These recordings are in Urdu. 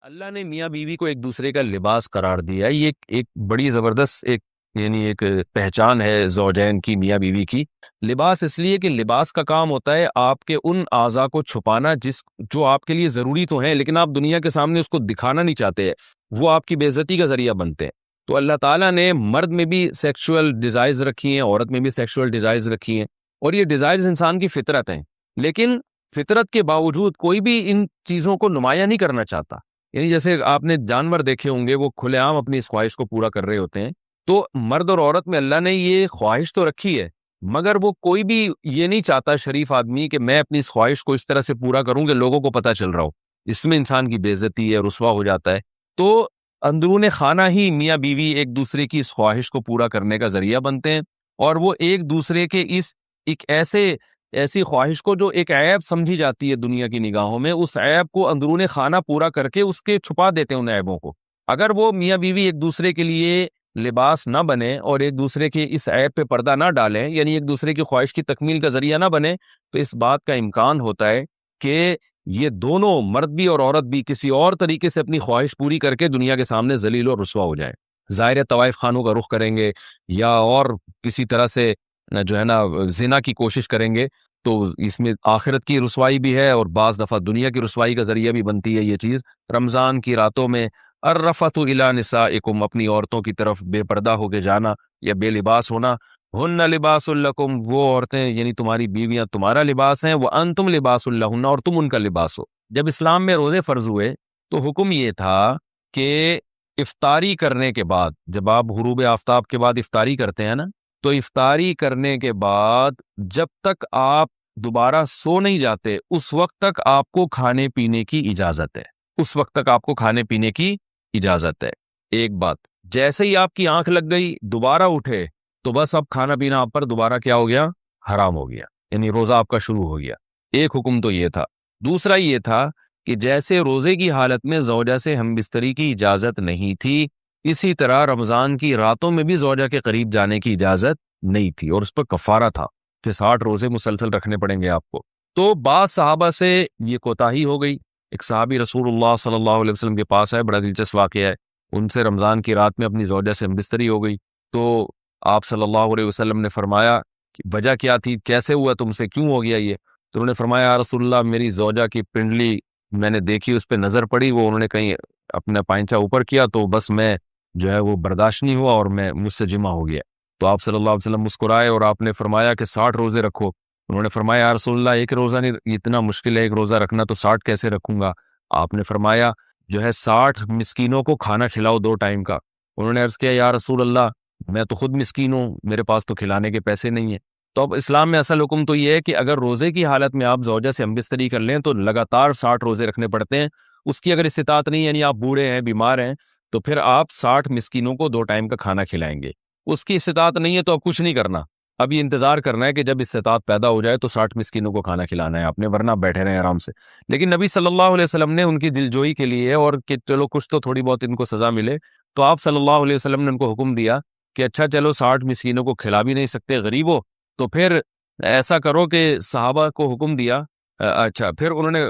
اللہ نے میاں بیوی کو ایک دوسرے کا لباس قرار دیا ہے۔ یہ ایک بڑی زبردست ایک پہچان ہے زوجین کی، میاں بیوی کی۔ لباس اس لیے کہ لباس کا کام ہوتا ہے آپ کے ان اعضاء کو چھپانا جو آپ کے لیے ضروری تو ہیں لیکن آپ دنیا کے سامنے اس کو دکھانا نہیں چاہتے، وہ آپ کی بے عزتی کا ذریعہ بنتے ہیں۔ تو اللہ تعالیٰ نے مرد میں بھی سیکشول ڈیزائرز رکھی ہیں، عورت میں بھی سیکشول ڈیزائرز رکھی ہیں، اور یہ ڈیزائرز انسان کی فطرت ہیں، لیکن فطرت کے باوجود کوئی بھی ان چیزوں کو نمایاں نہیں کرنا چاہتا۔ یعنی جیسے آپ نے جانور دیکھے ہوں گے، وہ کھلے عام اپنی اس خواہش کو پورا کر رہے ہوتے ہیں، تو مرد اور عورت میں اللہ نے یہ خواہش تو رکھی ہے، مگر وہ کوئی بھی یہ نہیں چاہتا شریف آدمی کہ میں اپنی اس خواہش کو اس طرح سے پورا کروں کہ لوگوں کو پتہ چل رہا ہو۔ اس میں انسان کی بے عزتی ہے، رسوا ہو جاتا ہے۔ تو اندرون خانہ ہی میاں بیوی ایک دوسرے کی اس خواہش کو پورا کرنے کا ذریعہ بنتے ہیں، اور وہ ایک دوسرے کے ایک ایسی خواہش کو جو ایک عیب سمجھی جاتی ہے دنیا کی نگاہوں میں، اس عیب کو اندرون خانہ پورا کر کے اس کے چھپا دیتے ہیں ان عیبوں کو۔ اگر وہ میاں بیوی ایک دوسرے کے لیے لباس نہ بنے اور ایک دوسرے کے اس عیب پہ پردہ نہ ڈالیں، یعنی ایک دوسرے کی خواہش کی تکمیل کا ذریعہ نہ بنے، تو اس بات کا امکان ہوتا ہے کہ یہ دونوں مرد بھی اور عورت بھی کسی اور طریقے سے اپنی خواہش پوری کر کے دنیا کے سامنے ذلیل اور رسوا ہو جائے۔ ظاہر طوائف خانوں کا رخ کریں گے، یا اور کسی طرح سے جو ہے نا زنا کی کوشش کریں گے، تو اس میں آخرت کی رسوائی بھی ہے اور بعض دفعہ دنیا کی رسوائی کا ذریعہ بھی بنتی ہے یہ چیز۔ رمضان کی راتوں میں الرفث الی نسائکم، اپنی عورتوں کی طرف بے پردہ ہو کے جانا یا بے لباس ہونا۔ ہن لباس لکم، وہ عورتیں یعنی تمہاری بیویاں تمہارا لباس ہیں، وانتم لباس لہن، اور تم ان کا لباس ہو۔ جب اسلام میں روزے فرض ہوئے تو حکم یہ تھا کہ افطاری کرنے کے بعد، جب آپ غروب آفتاب کے بعد افطاری کرتے ہیں نا، تو افطاری کرنے کے بعد جب تک آپ دوبارہ سو نہیں جاتے اس وقت تک آپ کو کھانے پینے کی اجازت ہے، اس وقت تک آپ کو کھانے پینے کی اجازت ہے۔ ایک بات، جیسے ہی آپ کی آنکھ لگ گئی دوبارہ اٹھے تو بس اب کھانا پینا آپ پر دوبارہ کیا ہو گیا؟ حرام ہو گیا، یعنی روزہ آپ کا شروع ہو گیا۔ ایک حکم تو یہ تھا۔ دوسرا یہ تھا کہ جیسے روزے کی حالت میں زوجہ سے ہم بستری کی اجازت نہیں تھی، اسی طرح رمضان کی راتوں میں بھی زوجہ کے قریب جانے کی اجازت نہیں تھی، اور اس پر کفارہ تھا کہ 60 روزے مسلسل رکھنے پڑیں گے آپ کو۔ تو بعض صحابہ سے یہ کوتاہی ہو گئی۔ ایک صحابی رسول اللہ صلی اللہ علیہ وسلم کے پاس ہے، بڑا دلچسپ واقعہ ہے، ان سے رمضان کی رات میں اپنی زوجہ سے ہم بستری ہو گئی، تو آپ صلی اللہ علیہ وسلم نے فرمایا کہ وجہ کیا تھی، کیسے ہوا تم سے، کیوں ہو گیا یہ؟ تو انہوں نے فرمایا یا رسول اللہ، میری زوجہ کی پنڈلی میں نے دیکھی، اس پہ نظر پڑی، وہ انہوں نے کہیں اپنا پائنچا اوپر کیا تو بس میں جو ہے وہ برداشت نہیں ہوا اور میں مجھ سے جمع ہو گیا۔ تو آپ صلی اللہ علیہ وسلم مسکرائے اور آپ نے فرمایا کہ 60 روزے رکھو۔ انہوں نے فرمایا یا رسول اللہ، ایک روزہ نہیں، اتنا مشکل ہے ایک روزہ رکھنا، تو 60 کیسے رکھوں گا؟ آپ نے فرمایا جو ہے 60 مسکینوں کو کھانا کھلاؤ 2 ٹائم کا۔ انہوں نے عرض کیا یا رسول اللہ، میں تو خود مسکین ہوں، میرے پاس تو کھلانے کے پیسے نہیں ہیں۔ تو اب اسلام میں اصل حکم تو یہ ہے کہ اگر روزے کی حالت میں آپ زوجہ سے ہم بستری کر لیں تو لگاتار 60 روزے رکھنے پڑتے ہیں۔ اس کی اگر استطاعت نہیں، یعنی آپ بوڑھے ہیں، بیمار ہیں، تو پھر آپ 60 مسکینوں کو 2 ٹائم کا کھانا کھلائیں گے۔ اس کی استطاعت نہیں ہے تو اب کچھ نہیں کرنا، اب یہ انتظار کرنا ہے کہ جب استطاعت پیدا ہو جائے تو 60 مسکینوں کو کھانا کھلانا ہے آپ نے، ورنہ بیٹھے رہیں آرام سے۔ لیکن نبی صلی اللہ علیہ وسلم نے ان کی دلجوئی کے لیے، اور کہ چلو کچھ تو تھوڑی بہت ان کو سزا ملے، تو آپ صلی اللہ علیہ وسلم نے ان کو حکم دیا کہ اچھا چلو 60 مسکینوں کو کھلا بھی نہیں سکتے، غریب ہو، تو پھر ایسا کرو کہ صحابہ کو حکم دیا، اچھا پھر انہوں نے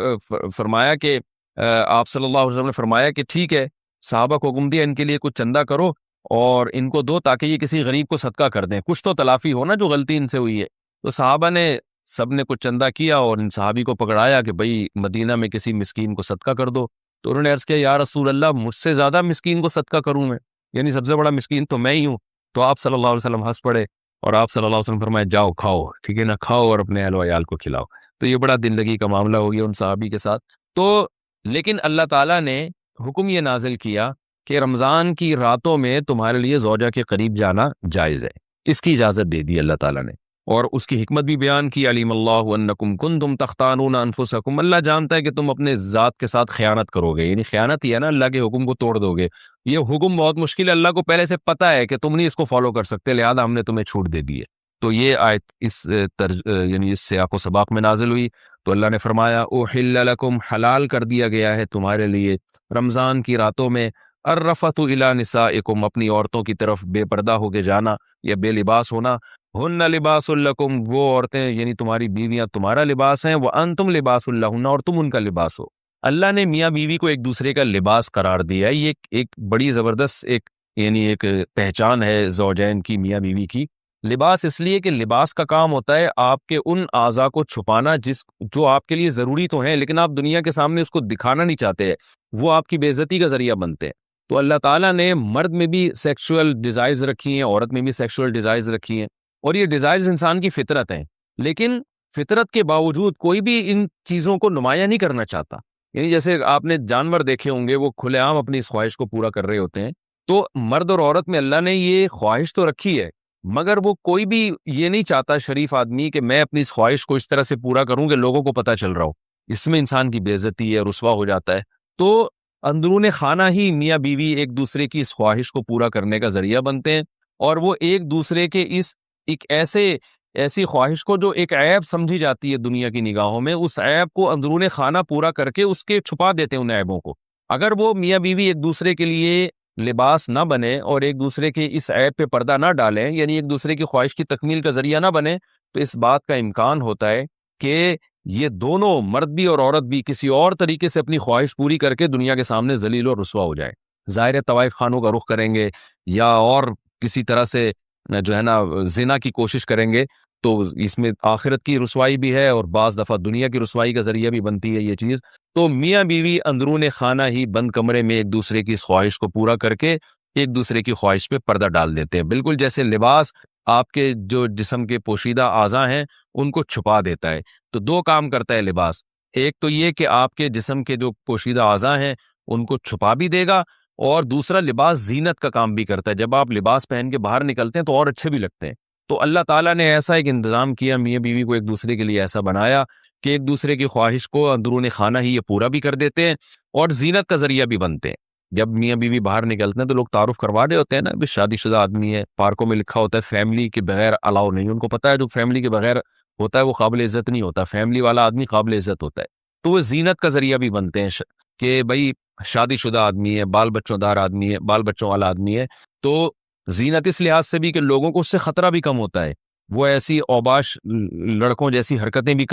فرمایا کہ آپ صلی اللہ علیہ وسلم نے فرمایا کہ ٹھیک ہے، صحابہ کو حکم دیا ان کے لیے کچھ چندہ کرو اور ان کو دو تاکہ یہ کسی غریب کو صدقہ کر دیں، کچھ تو تلافی ہو نا جو غلطی ان سے ہوئی ہے۔ تو صحابہ نے سب نے کچھ چندہ کیا اور ان صحابی کو پکڑایا کہ بھئی مدینہ میں کسی مسکین کو صدقہ کر دو۔ تو انہوں نے عرض کیا یا رسول اللہ، مجھ سے زیادہ مسکین کو صدقہ کروں میں، یعنی سب سے بڑا مسکین تو میں ہی ہوں۔ تو آپ صلی اللہ علیہ وسلم ہنس پڑے اور آپ صلی اللہ علیہ وسلم فرمائے جاؤ کھاؤ، ٹھیک ہے نا، کھاؤ اور اپنے اہل و عیال کو کھلاؤ۔ تو یہ بڑا دل لگی کا معاملہ ہو گیا ان صحابی کے ساتھ۔ تو لیکن اللہ تعالیٰ نے حکم یہ نازل کیا کہ رمضان کی راتوں میں تمہارے لیے زوجہ کے قریب جانا جائز ہے، اس کی اجازت دے دی اللہ تعالیٰ نے، اور اس کی حکمت بھی بیان کی۔ علیم اللہ انکم کنتم تختانون انفسکم، اللہ جانتا ہے کہ تم اپنے ذات کے ساتھ خیانت کرو گے، یعنی خیانت ہی ہے نا، اللہ کے حکم کو توڑ دو گے، یہ حکم بہت مشکل ہے، اللہ کو پہلے سے پتہ ہے کہ تم نہیں اس کو فالو کر سکتے، لہذا ہم نے تمہیں چھوٹ دے دی ہے۔ تو یہ آیت یعنی اس سیاق و سباق میں نازل ہوئی۔ تو اللہ نے فرمایا احل لکم، حلال کر دیا گیا ہے تمہارے لیے رمضان کی راتوں میں، الرفث الی نسائکم، اپنی عورتوں کی طرف بے پردہ ہو کے جانا یا بے لباس ہونا۔ ہن لباس لکم، وہ عورتیں یعنی تمہاری بیویاں تمہارا لباس ہیں، وانتم لباس لہن، اور تم ان کا لباس ہو۔ اللہ نے میاں بیوی کو ایک دوسرے کا لباس قرار دیا ہے. یہ ایک بڑی زبردست ایک پہچان ہے زوجین کی, میاں بیوی کی. لباس اس لیے کہ لباس کا کام ہوتا ہے آپ کے ان اعضاء کو چھپانا جو آپ کے لیے ضروری تو ہیں لیکن آپ دنیا کے سامنے اس کو دکھانا نہیں چاہتے, وہ آپ کی بے عزتی کا ذریعہ بنتے ہیں. تو اللہ تعالیٰ نے مرد میں بھی سیکشول ڈیزائرز رکھی ہیں, عورت میں بھی سیکشول ڈیزائرز رکھی ہیں, اور یہ ڈیزائرز انسان کی فطرت ہیں. لیکن فطرت کے باوجود کوئی بھی ان چیزوں کو نمایاں نہیں کرنا چاہتا. یعنی جیسے آپ نے جانور دیکھے ہوں گے, وہ کھلے عام اپنی اس خواہش کو پورا کر رہے ہوتے ہیں. تو مرد اور عورت میں اللہ نے یہ خواہش تو رکھی ہے, مگر وہ کوئی بھی یہ نہیں چاہتا شریف آدمی کہ میں اپنی اس خواہش کو اس طرح سے پورا کروں کہ لوگوں کو پتہ چل رہا ہو. اس میں انسان کی بے عزتی ہے, رسوا ہو جاتا ہے. تو اندرون خانہ ہی میاں بیوی ایک دوسرے کی اس خواہش کو پورا کرنے کا ذریعہ بنتے ہیں, اور وہ ایک دوسرے کے ایک ایسی خواہش کو جو ایک عیب سمجھی جاتی ہے دنیا کی نگاہوں میں, اس عیب کو اندرون خانہ پورا کر کے اس کے چھپا دیتے ہیں ان عیبوں کو. اگر وہ میاں بیوی ایک دوسرے کے لیے لباس نہ بنے اور ایک دوسرے کے اس عیب پہ پردہ نہ ڈالیں, یعنی ایک دوسرے کی خواہش کی تکمیل کا ذریعہ نہ بنے, تو اس بات کا امکان ہوتا ہے کہ یہ دونوں مرد بھی اور عورت بھی کسی اور طریقے سے اپنی خواہش پوری کر کے دنیا کے سامنے ذلیل اور رسوا ہو جائے. ظاہر طوائف خانوں کا رخ کریں گے یا اور کسی طرح سے جو ہے نا زنا کی کوشش کریں گے, تو اس میں آخرت کی رسوائی بھی ہے اور بعض دفعہ دنیا کی رسوائی کا ذریعہ بھی بنتی ہے یہ چیز. تو میاں بیوی اندرون خانہ ہی بند کمرے میں ایک دوسرے کی اس خواہش کو پورا کر کے ایک دوسرے کی خواہش پہ پردہ ڈال دیتے ہیں, بالکل جیسے لباس آپ کے جو جسم کے پوشیدہ اعضاء ہیں ان کو چھپا دیتا ہے. تو دو کام کرتا ہے لباس, ایک تو یہ کہ آپ کے جسم کے جو پوشیدہ اعضاء ہیں ان کو چھپا بھی دے گا, اور دوسرا لباس زینت کا کام بھی کرتا ہے. جب آپ لباس پہن کے باہر نکلتے ہیں تو اور اچھے بھی لگتے ہیں. تو اللہ تعالیٰ نے ایسا ایک انتظام کیا, میاں بیوی کو ایک دوسرے کے لیے ایسا بنایا کہ ایک دوسرے کی خواہش کو اندرون خانہ ہی یہ پورا بھی کر دیتے ہیں اور زینت کا ذریعہ بھی بنتے ہیں. جب میاں بیوی باہر نکلتے ہیں تو لوگ تعارف کروا رہے ہوتے ہیں نا, شادی شدہ آدمی ہے, پارکوں میں لکھا ہوتا ہے فیملی کے بغیر الاؤ نہیں. ان کو پتا ہے جو فیملی کے بغیر ہوتا ہے وہ قابل عزت نہیں ہوتا, فیملی والا آدمی قابل عزت ہوتا ہے. تو وہ زینت کا ذریعہ بھی بنتے ہیں کہ بھائی شادی شدہ آدمی ہے, بال بچوں دار آدمی ہے, بال بچوں والا آدمی ہے. تو زینت اس لحاظ سے بھی کہ لوگوں کو اس سے خطرہ بھی کم ہوتا ہے, وہ ایسی اوباش لڑکوں جیسی حرکتیں بھی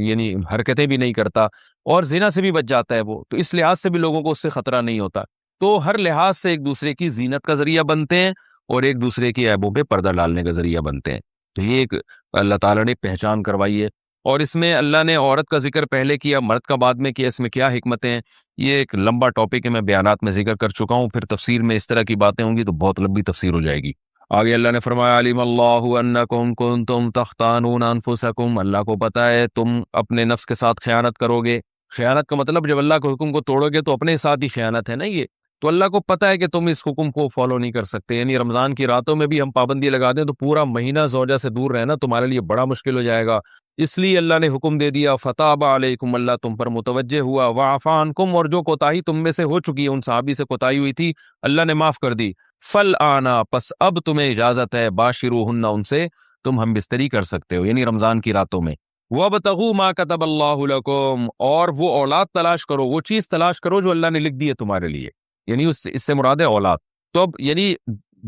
یعنی حرکتیں بھی نہیں کرتا, اور زنا سے بھی بچ جاتا ہے وہ. تو اس لحاظ سے بھی لوگوں کو اس سے خطرہ نہیں ہوتا. تو ہر لحاظ سے ایک دوسرے کی زینت کا ذریعہ بنتے ہیں اور ایک دوسرے کی عیبوں پہ پردہ ڈالنے کا ذریعہ بنتے ہیں. تو یہ ایک اللہ تعالیٰ نے پہچان کروائی ہے. اور اس میں اللہ نے عورت کا ذکر پہلے کیا, مرد کا بعد میں کیا, اس میں کیا حکمتیں ہیں, یہ ایک لمبا ٹاپک ہے, میں بیانات میں ذکر کر چکا ہوں. پھر تفسیر میں اس طرح کی باتیں ہوں گی تو بہت لمبی تفسیر ہو جائے گی. آگے اللہ نے فرمایا علیم اللہ انکم کنتم تختانون انفسکم, اللہ کو پتہ ہے تم اپنے نفس کے ساتھ خیانت کرو گے. خیانت کا مطلب جب اللہ کے حکم کو توڑو گے تو اپنے ساتھ ہی خیانت ہے نا یہ. تو اللہ کو پتہ ہے کہ تم اس حکم کو فالو نہیں کر سکتے, یعنی رمضان کی راتوں میں بھی ہم پابندی لگا دیں تو پورا مہینہ زوجہ سے دور رہنا تمہارے لیے بڑا مشکل ہو جائے گا. اس لیے اللہ نے حکم دے دیا فتاب علیکم, اللہ تم پر متوجہ ہوا, وعفا عنکم, اور جو کوتاہی تم میں سے ہو چکی ہے, ان صحابی سے کوتاہی ہوئی تھی اللہ نے معاف کر دی. فل آنا, پس اب تمہیں اجازت ہے, باشروہن, ان سے تم ہم بستری کر سکتے ہو, یعنی رمضان کی راتوں میں. وابتغوا ما كتب اللہ لکم, اور وہ اولاد تلاش کرو, وہ چیز تلاش کرو جو اللہ نے لکھ دی ہے تمہارے لیے, یعنی اس سے مراد ہے اولاد. تو اب یعنی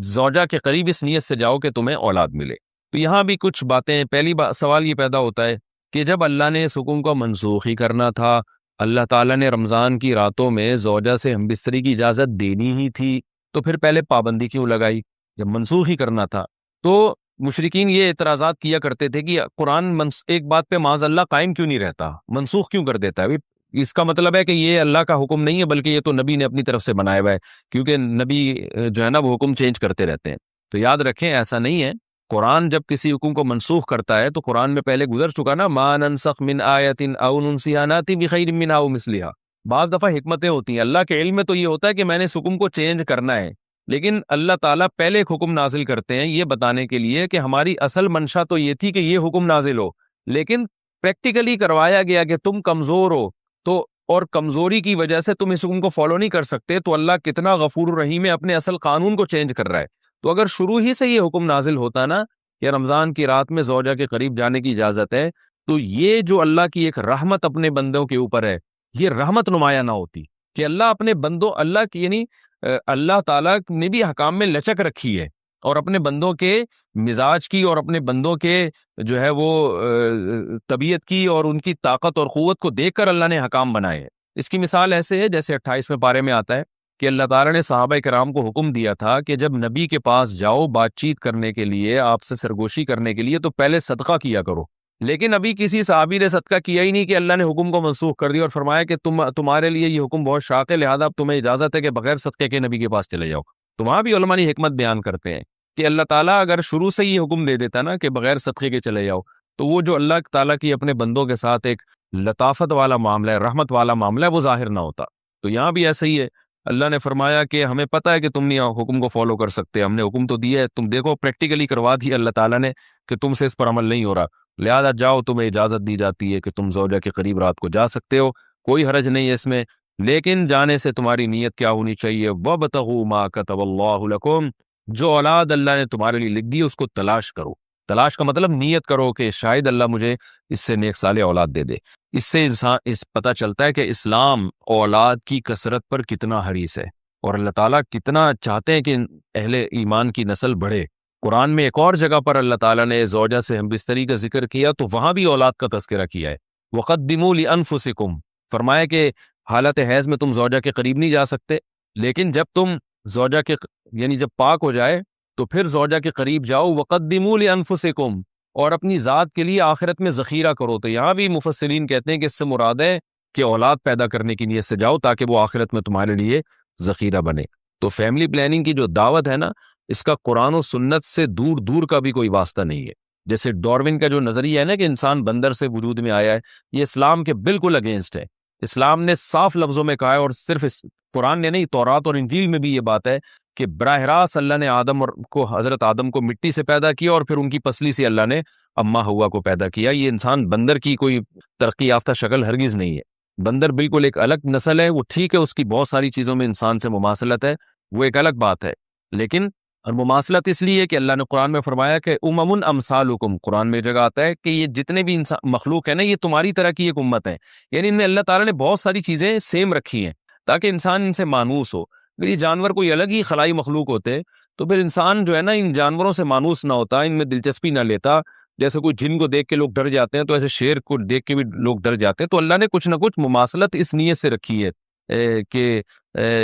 زوجہ کے قریب اس نیت سے جاؤ کہ تمہیں اولاد ملے. تو یہاں بھی کچھ باتیں, پہلی سوال یہ پیدا ہوتا ہے کہ جب اللہ نے اس حکم کو منسوخ ہی کرنا تھا, اللہ تعالیٰ نے رمضان کی راتوں میں زوجہ سے ہم بستری کی اجازت دینی ہی تھی, تو پھر پہلے پابندی کیوں لگائی جب منسوخ ہی کرنا تھا؟ تو مشرکین یہ اعتراضات کیا کرتے تھے کہ قرآن ایک بات پہ معاذ اللہ قائم کیوں نہیں رہتا, منسوخ کیوں کر دیتا ہے. اس کا مطلب ہے کہ یہ اللہ کا حکم نہیں ہے بلکہ یہ تو نبی نے اپنی طرف سے بنایا ہوا ہے, کیونکہ نبی جو ہے نا وہ حکم چینج کرتے رہتے ہیں. تو یاد رکھیں ایسا نہیں ہے, قرآن جب کسی حکم کو منسوخ کرتا ہے تو قرآن میں پہلے گزر چکا نا, ما ننسخ من آیت او ننسیها ناتی بخیر منها او مثلها. بعض دفعہ حکمتیں ہوتی ہیں, اللہ کے علم میں تو یہ ہوتا ہے کہ میں نے اس حکم کو چینج کرنا ہے, لیکن اللہ تعالیٰ پہلے ایک حکم نازل کرتے ہیں یہ بتانے کے لیے کہ ہماری اصل منشا تو یہ تھی کہ یہ حکم نازل ہو, لیکن پریکٹیکلی کروایا گیا کہ تم کمزور ہو, تو اور کمزوری کی وجہ سے تم اس حکم کو فالو نہیں کر سکتے, تو اللہ کتنا غفور الرحیم ہے, اپنے اصل قانون کو چینج کر رہا ہے. تو اگر شروع ہی سے یہ حکم نازل ہوتا نا کہ رمضان کی رات میں زوجہ کے قریب جانے کی اجازت ہے, تو یہ جو اللہ کی ایک رحمت اپنے بندوں کے اوپر ہے, یہ رحمت نمایاں نہ ہوتی کہ اللہ اپنے بندوں, اللہ کی یعنی اللہ تعالیٰ نے بھی حکام میں لچک رکھی ہے, اور اپنے بندوں کے مزاج کی اور اپنے بندوں کے جو ہے وہ طبیعت کی اور ان کی طاقت اور قوت کو دیکھ کر اللہ نے حکام بنائے ہیں. اس کی مثال ایسے ہے جیسے 28ویں پارے میں آتا ہے کہ اللہ تعالیٰ نے صحابہ کرام کو حکم دیا تھا کہ جب نبی کے پاس جاؤ بات چیت کرنے کے لیے، آپ سے سرگوشی کرنے کے لیے، تو پہلے صدقہ کیا کرو. لیکن ابھی کسی صحابی نے صدقہ کیا ہی نہیں کہ اللہ نے حکم کو منسوخ کر دیا اور فرمایا کہ تمہارے لیے یہ حکم بہت شاق ہے، لہذا اب تمہیں اجازت ہے کہ بغیر صدقے کے نبی کے پاس چلے جاؤ. تو وہاں بھی علماء نے حکمت بیان کرتے ہیں کہ اللہ تعالیٰ اگر شروع سے یہ حکم دے دیتا نا کہ بغیر صدقے کے چلے جاؤ، تو وہ جو اللہ تعالیٰ کی اپنے بندوں کے ساتھ ایک لطافت والا معاملہ ہے، رحمت والا معاملہ ہے، وہ ظاہر نہ ہوتا. تو یہاں بھی ایسا ہی ہے، اللہ نے فرمایا کہ ہمیں پتہ ہے کہ تم نہیں حکم کو فالو کر سکتے، ہم نے حکم تو دیا ہے، تم دیکھو پریکٹیکلی کروا دیا اللہ تعالیٰ نے کہ تم سے اس پر عمل نہیں ہو رہا، لہذا جاؤ، تمہیں اجازت دی جاتی ہے کہ تم زوجہ کے قریب رات کو جا سکتے ہو، کوئی حرج نہیں ہے اس میں. لیکن جانے سے تمہاری نیت کیا ہونی چاہیے؟ وَابْتَغُوا مَا كَتَبَ اللَّهُ لَكُمْ، جو اولاد اللہ نے تمہارے لیے لکھ دی اس کو تلاش کرو. تلاش کا مطلب نیت کرو کہ شاید اللہ مجھے اس سے نیک صالح اولاد دے دے. اس سے اس پتہ چلتا ہے کہ اسلام اولاد کی کثرت پر کتنا حریص ہے اور اللہ تعالیٰ کتنا چاہتے ہیں کہ اہل ایمان کی نسل بڑھے. قرآن میں ایک اور جگہ پر اللہ تعالیٰ نے زوجہ سے ہم بستری کا ذکر کیا تو وہاں بھی اولاد کا تذکرہ کیا ہے. وَقَدِّمُوا لِأَنفُسِكُمْ، فرمایا کہ حالت حیض میں تم زوجہ کے قریب نہیں جا سکتے، لیکن جب تم زوجہ کے یعنی جب پاک ہو جائے تو پھر زوجہ کے قریب جاؤ. وَقَدِّمُوا لِأَنفُسِكُمْ، اور اپنی ذات کے لیے آخرت میں ذخیرہ کرو. تو یہاں بھی مفسرین کہتے ہیں کہ اس سے مراد ہے کہ اولاد پیدا کرنے کی نیت سے جاؤ تاکہ وہ آخرت میں تمہارے لیے ذخیرہ بنے. تو فیملی پلاننگ کی جو دعوت ہے نا، اس کا قرآن و سنت سے دور دور کا بھی کوئی واسطہ نہیں ہے. جیسے ڈاروین کا جو نظریہ ہے نا کہ انسان بندر سے وجود میں آیا ہے، یہ اسلام کے بالکل اگینسٹ ہے. اسلام نے صاف لفظوں میں کہا ہے، اور صرف قرآن نے نہیں، تورات اور انجیل میں بھی یہ بات ہے کہ براہ راست اللہ نے حضرت آدم کو مٹی سے پیدا کیا اور پھر ان کی پسلی سے اللہ نے اما ہوا کو پیدا کیا. یہ انسان بندر کی کوئی ترقی یافتہ شکل ہرگز نہیں ہے. بندر بالکل ایک الگ نسل ہے. وہ ٹھیک ہے اس کی بہت ساری چیزوں میں انسان سے مماثلت ہے، وہ ایک الگ بات ہے، لیکن مماثلت اس لیے کہ اللہ نے قرآن میں فرمایا کہ امم امثالکم. قرآن میں جگہ آتا ہے کہ یہ جتنے بھی مخلوق ہے نا، یہ تمہاری طرح کی ایک امت ہے. یعنی ان میں اللہ تعالیٰ نے بہت ساری چیزیں سیم رکھی ہیں تاکہ انسان ان سے مانوس ہو. اگر یہ جانور کوئی الگ ہی خلائی مخلوق ہوتے تو پھر انسان جو ہے نا ان جانوروں سے مانوس نہ ہوتا، ان میں دلچسپی نہ لیتا. جیسے کوئی جن کو دیکھ کے لوگ ڈر جاتے ہیں تو ایسے شیر کو دیکھ کے بھی لوگ ڈر جاتے ہیں. تو اللہ نے کچھ نہ کچھ مماثلت اس نیت سے رکھی ہے کہ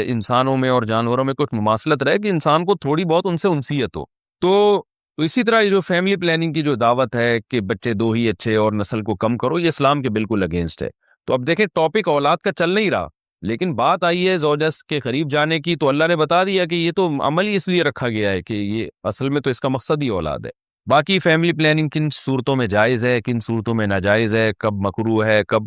انسانوں میں اور جانوروں میں کچھ مماثلت رہے کہ انسان کو تھوڑی بہت ان سے انسیت ہو. تو اسی طرح یہ جو فیملی پلاننگ کی جو دعوت ہے کہ بچے دو ہی اچھے اور نسل کو کم کرو، یہ اسلام کے بالکل اگینسٹ ہے. تو اب دیکھیں ٹاپک اولاد کا چل نہیں رہا، لیکن بات آئی ہے زوجہ کے قریب جانے کی، تو اللہ نے بتا دیا کہ یہ تو عمل ہی اس لیے رکھا گیا ہے کہ یہ اصل میں تو اس کا مقصد ہی اولاد ہے. باقی فیملی پلاننگ کن صورتوں میں جائز ہے، کن صورتوں میں ناجائز ہے، کب مکروہ ہے، کب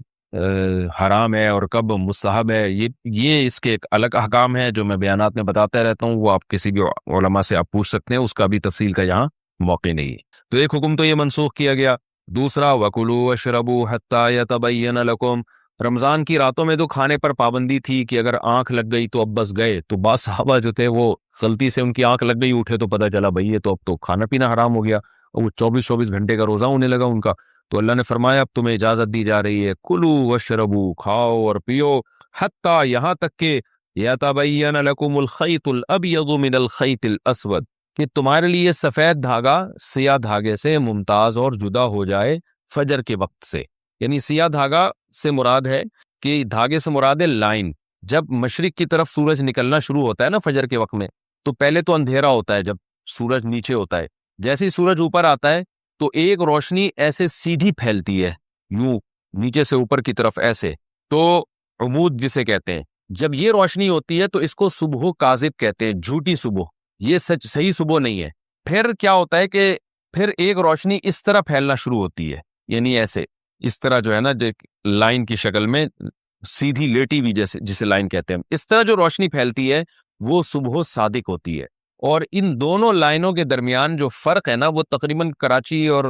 حرام ہے اور کب مستحب ہے، یہ اس کے ایک الگ احکام ہے جو میں بیانات میں بتاتا رہتا ہوں. وہ آپ کسی بھی علماء سے آپ پوچھ سکتے ہیں، اس کا بھی تفصیل کا یہاں موقع نہیں ہے. تو ایک حکم تو یہ منسوخ کیا گیا. دوسرا وَكُلُوا وَاشْرَبُوا حَتَّى يَتَبَيَّنَ لَكُمْ. رمضان کی راتوں میں تو کھانے پر پابندی تھی کہ اگر آنکھ لگ گئی تو اب بس گئے. تو بعض صحابہ جو تھے وہ غلطی سے ان کی آنکھ لگ گئی، اٹھے تو پتہ چلا بھئی یہ تو اب تو کھانا پینا حرام ہو گیا، اور وہ 24 گھنٹے کا روزہ ہونے لگا ان کا. تو اللہ نے فرمایا اب تمہیں اجازت دی جا رہی ہے، کلو واشربو، کھاؤ اور پیو، حتیٰ یہاں تک کہ یتبین لکم الخیط الابیض من الخیط الاسود، کہ تمہارے لیے سفید دھاگا سیاہ دھاگے سے ممتاز اور جدا ہو جائے فجر کے وقت سے. یعنی سیاہ دھاگا سے مراد ہے کہ دھاگے سے مراد ہے لائن. جب مشرق کی طرف سورج نکلنا شروع ہوتا ہے نا فجر کے وقت میں، تو پہلے تو اندھیرا ہوتا ہے جب سورج نیچے ہوتا ہے. جیسے ہی سورج اوپر آتا ہے تو ایک روشنی ایسے سیدھی پھیلتی ہے، یوں نیچے سے اوپر کی طرف ایسے، تو عمود جسے کہتے ہیں. جب یہ روشنی ہوتی ہے تو اس کو صبح کاذب کہتے ہیں، جھوٹی صبح. یہ صحیح صبح نہیں ہے. پھر کیا ہوتا ہے کہ پھر ایک روشنی اس طرح پھیلنا شروع ہوتی ہے، یعنی ایسے اس طرح جو ہے نا لائن کی شکل میں سیدھی لیٹی بھی جسے لائن کہتے ہیں، اس طرح جو روشنی پھیلتی ہے وہ صبح صادق ہوتی ہے. اور ان دونوں لائنوں کے درمیان جو فرق ہے نا وہ تقریباً کراچی اور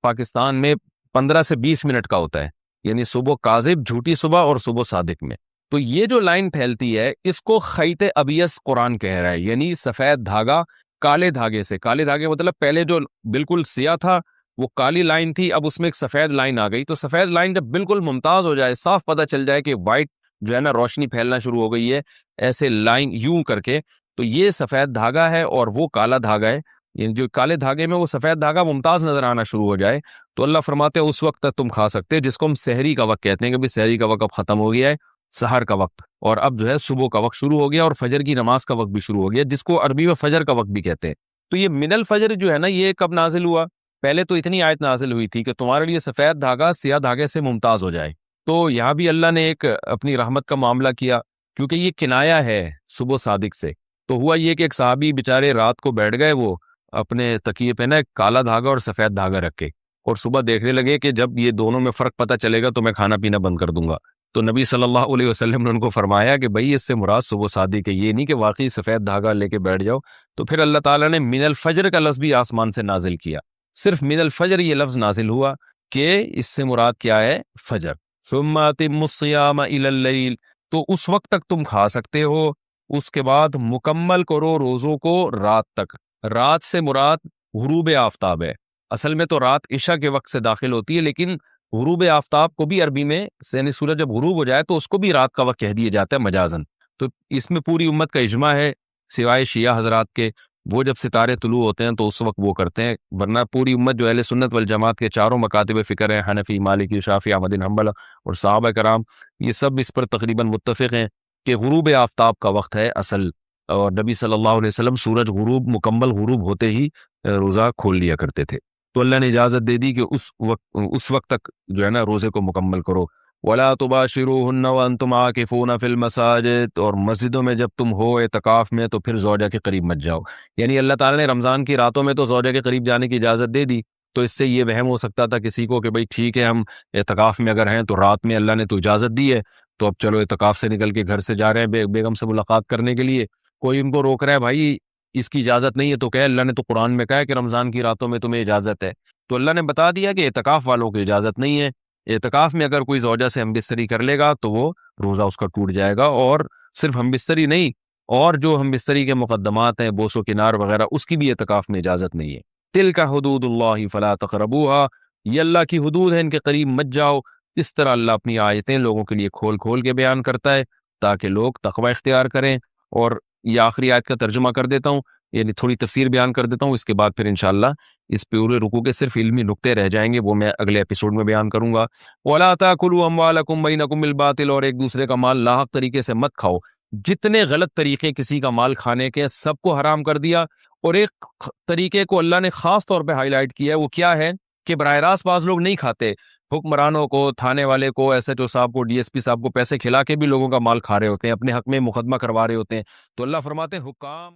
پاکستان میں 15 سے 20 منٹ کا ہوتا ہے، یعنی صبح کاذب جھوٹی صبح اور صبح صادق میں. تو یہ جو لائن پھیلتی ہے اس کو خیط ابیض قرآن کہہ رہا ہے، یعنی سفید دھاگا کالے دھاگے سے. کالے دھاگے مطلب پہلے جو بالکل سیاہ تھا وہ کالی لائن تھی، اب اس میں ایک سفید لائن آ گئی. تو سفید لائن جب بالکل ممتاز ہو جائے، صاف پتہ چل جائے کہ وائٹ جو ہے نا روشنی پھیلنا شروع ہو گئی ہے ایسے لائن یوں کر کے، تو یہ سفید دھاگا ہے اور وہ کالا دھاگا ہے. یعنی جو کالے دھاگے میں وہ سفید دھاگا ممتاز نظر آنا شروع ہو جائے تو اللہ فرماتے ہیں اس وقت تک تم کھا سکتے، جس کو ہم سحری کا وقت کہتے ہیں کہ بھی سحری کا وقت اب ختم ہو گیا ہے سحر کا وقت، اور اب جو ہے صبح کا وقت شروع ہو گیا اور فجر کی نماز کا وقت بھی شروع ہو گیا، جس کو عربی میں فجر کا وقت بھی کہتے ہیں۔ تو یہ من الفجر جو ہے نا، یہ کب نازل ہوا؟ پہلے تو اتنی آیت نازل ہوئی تھی کہ تمہارے لیے سفید دھاگا سیاہ دھاگے سے ممتاز ہو جائے، تو یہاں بھی اللہ نے ایک اپنی رحمت کا معاملہ کیا، کیونکہ یہ کنایا ہے صبح صادق سے۔ تو ہوا یہ کہ ایک صحابی بیچارے رات کو بیٹھ گئے، وہ اپنے تکیے پہ نا ایک کالا دھاگا اور سفید دھاگا رکھ کے، اور صبح دیکھنے لگے کہ جب یہ دونوں میں فرق پتہ چلے گا تو میں کھانا پینا بند کر دوں گا۔ تو نبی صلی اللہ علیہ وسلم نے ان کو فرمایا کہ بھائی اس سے مراد صبح صادق ہے، یہ نہیں کہ واقعی سفید دھاگا لے کے بیٹھ جاؤ۔ تو پھر اللہ تعالیٰ نے من الفجر کا لفظ بھی آسمان سے نازل کیا، صرف من الفجر یہ لفظ نازل ہوا کہ اس سے مراد کیا ہے؟ فجر۔ ثم اتموا الصیام الی اللیل، تو اس وقت تک تم کھا سکتے ہو، اس کے بعد مکمل کرو روزوں کو رات تک۔ رات سے مراد غروب آفتاب ہے، اصل میں تو رات عشاء کے وقت سے داخل ہوتی ہے، لیکن غروب آفتاب کو بھی عربی میں یعنی سورج جب غروب ہو جائے تو اس کو بھی رات کا وقت کہہ دیا جاتا ہے مجازن۔ تو اس میں پوری امت کا اجماع ہے سوائے شیعہ حضرات کے، وہ جب ستارے طلوع ہوتے ہیں تو اس وقت وہ کرتے ہیں، ورنہ پوری امت جو اہل سنت والجماعت کے چاروں مکاتب فکر ہیں، حنفی، مالکی، شافعی، احمد بن حنبل اور صحابہ کرام، یہ سب اس پر تقریباً متفق ہیں کہ غروب آفتاب کا وقت ہے اصل، اور نبی صلی اللہ علیہ وسلم سورج غروب مکمل غروب ہوتے ہی روزہ کھول لیا کرتے تھے۔ تو اللہ نے اجازت دے دی کہ اس وقت تک جو ہے نا روزے کو مکمل کرو۔ وَلَا تُبَاشِرُوهُنَّ وَأَنْتُمْ عَاكِفُونَ فِي الْمَسَاجِدِ، اور مسجدوں میں جب تم ہو اعتکاف میں تو پھر زوجہ کے قریب مت جاؤ۔ یعنی اللہ تعالیٰ نے رمضان کی راتوں میں تو زوجہ کے قریب جانے کی اجازت دے دی، تو اس سے یہ وہم ہو سکتا تھا کسی کو کہ بھئی ٹھیک ہے ہم اعتکاف میں اگر ہیں تو رات میں اللہ نے تو اجازت دی ہے، تو اب چلو اعتکاف سے نکل کے گھر سے جا رہے ہیں بیگم سے ملاقات کرنے کے لیے، کوئی ان کو روک رہا ہے بھائی اس کی اجازت نہیں ہے، تو کہ اللہ نے تو قرآن میں کہا ہے کہ رمضان کی راتوں میں تمہیں اجازت ہے۔ تو اللہ نے بتا دیا کہ اعتکاف والوں کی اجازت نہیں ہے، اعتکاف میں اگر کوئی زوجہ سے ہم بستری کر لے گا تو وہ روزہ اس کا ٹوٹ جائے گا، اور صرف ہم بستری نہیں، اور جو ہم بستری کے مقدمات ہیں بوس و کنار وغیرہ اس کی بھی اعتکاف میں اجازت نہیں ہے۔ تلک حدود اللہ فلا تقربوها، یہ اللہ کی حدود ہیں، ان کے قریب مت جاؤ۔ اس طرح اللہ اپنی آیتیں لوگوں کے لیے کھول کھول کے بیان کرتا ہے تاکہ لوگ تقوی اختیار کریں۔ اور یہ آخری آیت کا ترجمہ کر دیتا ہوں، یعنی تھوڑی تفسیر بیان کر دیتا ہوں، اس کے بعد پھر انشاءاللہ اس پورے رکوع کے صرف علمی نکتے رہ جائیں گے، وہ میں اگلے ایپیسوڈ میں بیان کروں گا۔ وَلَا تَأْكُلُوا أَمْوَالَكُمْ بَيْنَكُمْ بِالْبَاطِلِ، اور ایک دوسرے کا مال ناحق طریقے سے مت کھاؤ۔ جتنے غلط طریقے کسی کا مال کھانے کے سب کو حرام کر دیا، اور ایک طریقے کو اللہ نے خاص طور پہ ہائی لائٹ کیا ہے، وہ کیا ہے کہ براہ راست بعض لوگ نہیں کھاتے، حکمرانوں کو، تھانے والے کو، ایس ایچ او صاحب کو، ڈی ایس پی صاحب کو پیسے کھلا کے بھی لوگوں کا مال کھا رہے ہوتے ہیں، اپنے حق میں مقدمہ کروا رہے ہوتے ہیں۔ تو اللہ فرماتے ہیں حکام